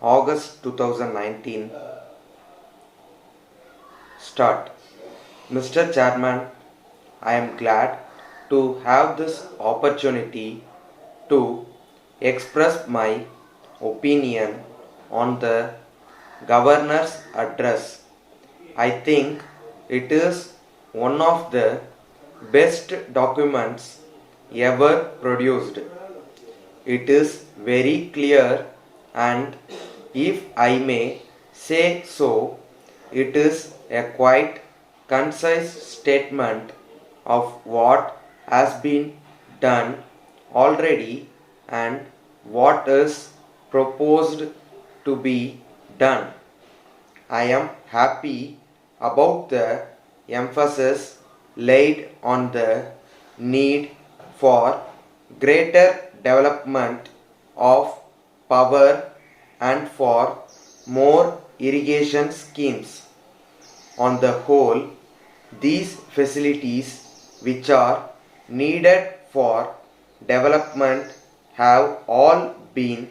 August 2019. Start. Mr. Chairman, I am glad to have this opportunity to express my opinion on the Governor's address. I think it is one of the best documents ever produced. It is very clear, and if I may say so, it is a quite concise statement of what has been done already and what is proposed to be done. I am happy about the emphasis laid on the need for greater development of power and for more irrigation schemes. On the whole, these facilities which are needed for development have all been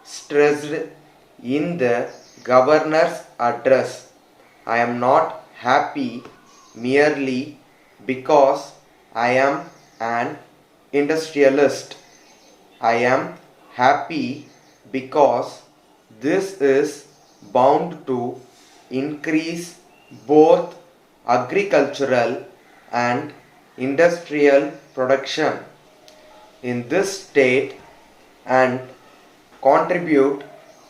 stressed in the governor's address. I am not happy merely because I am an industrialist. I am happy because this is bound to increase both agricultural and industrial production in this state and contribute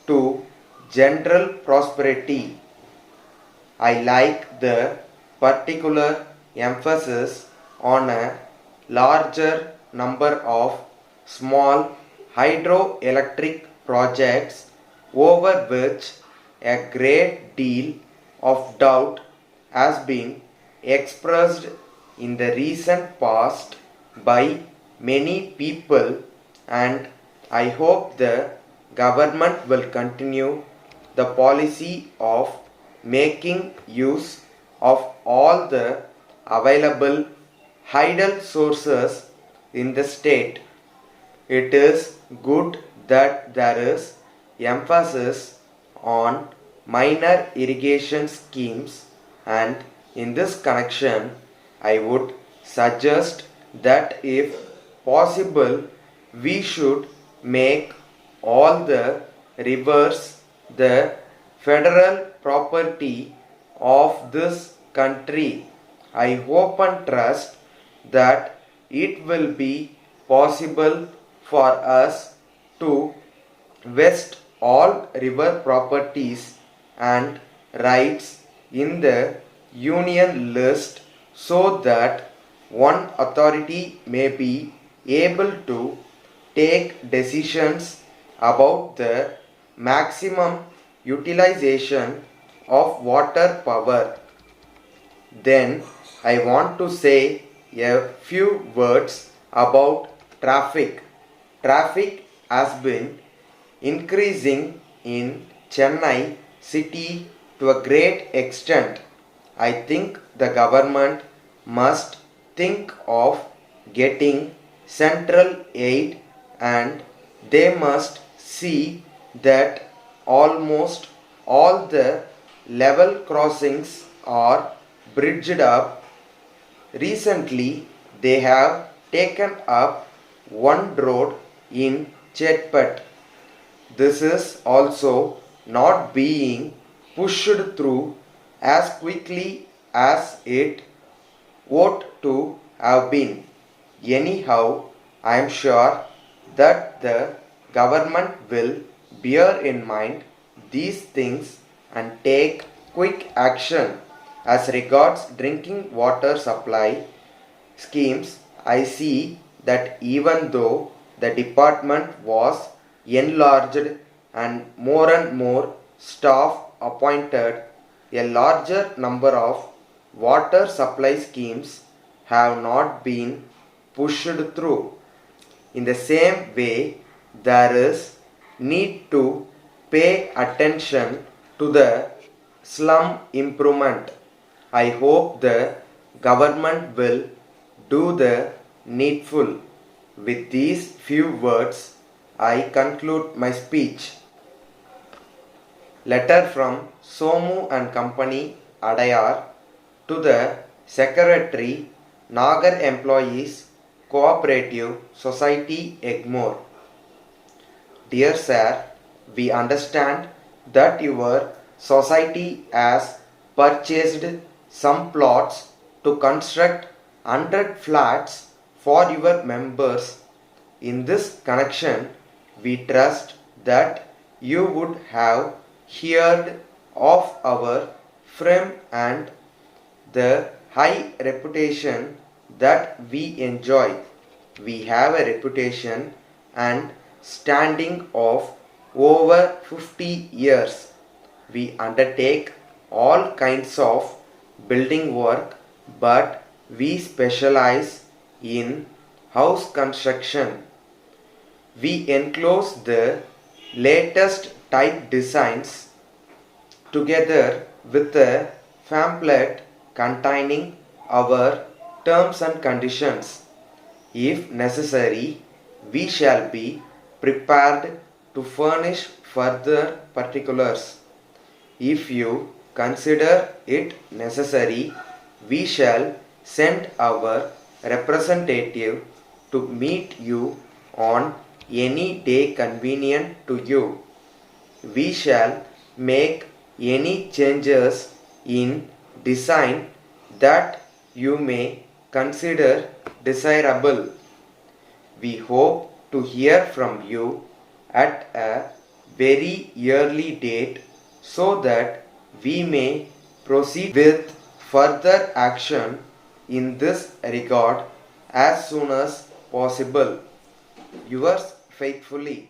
to general prosperity. I like the particular emphasis on a larger number of small hydroelectric projects over which a great deal of doubt has been expressed in the recent past by many people, and I hope the government will continue the policy of making use of all the available hydel sources in the state. It is good that there is emphasis on minor irrigation schemes, and in this connection I would suggest that if possible we should make all the rivers the federal property of this country. I hope and trust that it will be possible for us to vest all river properties and rights in the union list so that one authority may be able to take decisions about the maximum utilization of water power. Then I want to say a few words about traffic. Traffic has been increasing in Chennai city to a great extent. I think the government must think of getting central aid, and they must see that almost all the level crossings are bridged up. Recently, they have taken up one road in Chetpat. This is also not being pushed through as quickly as it ought to have been. Anyhow, I am sure that the government will bear in mind these things and take quick action. As regards drinking water supply schemes, I see that even though the department was enlarged and more staff appointed, a larger number of water supply schemes have not been pushed through. In the same way, there is need to pay attention to the slum improvement. I hope the government will do the needful. With these few words, I conclude my speech. Letter from Somu and Company, Adayar, to the Secretary, Nagar Employees Cooperative Society, Egmore. Dear Sir, we understand that your society has purchased some plots to construct 100 flats for your members. In this connection, we trust that you would have heard of our firm and the high reputation that we enjoy. We have a reputation and standing of over 50 years. We undertake all kinds of building work, but we specialize in house construction. We enclose the latest type designs together with a pamphlet containing our terms and conditions. If necessary, we shall be prepared to furnish further particulars. If you consider it necessary, we shall send our representative to meet you on any day convenient to you. We shall make any changes in design that you may consider desirable. We hope to hear from you at a very early date so that we may proceed with further action in this regard as soon as possible. Yours faithfully,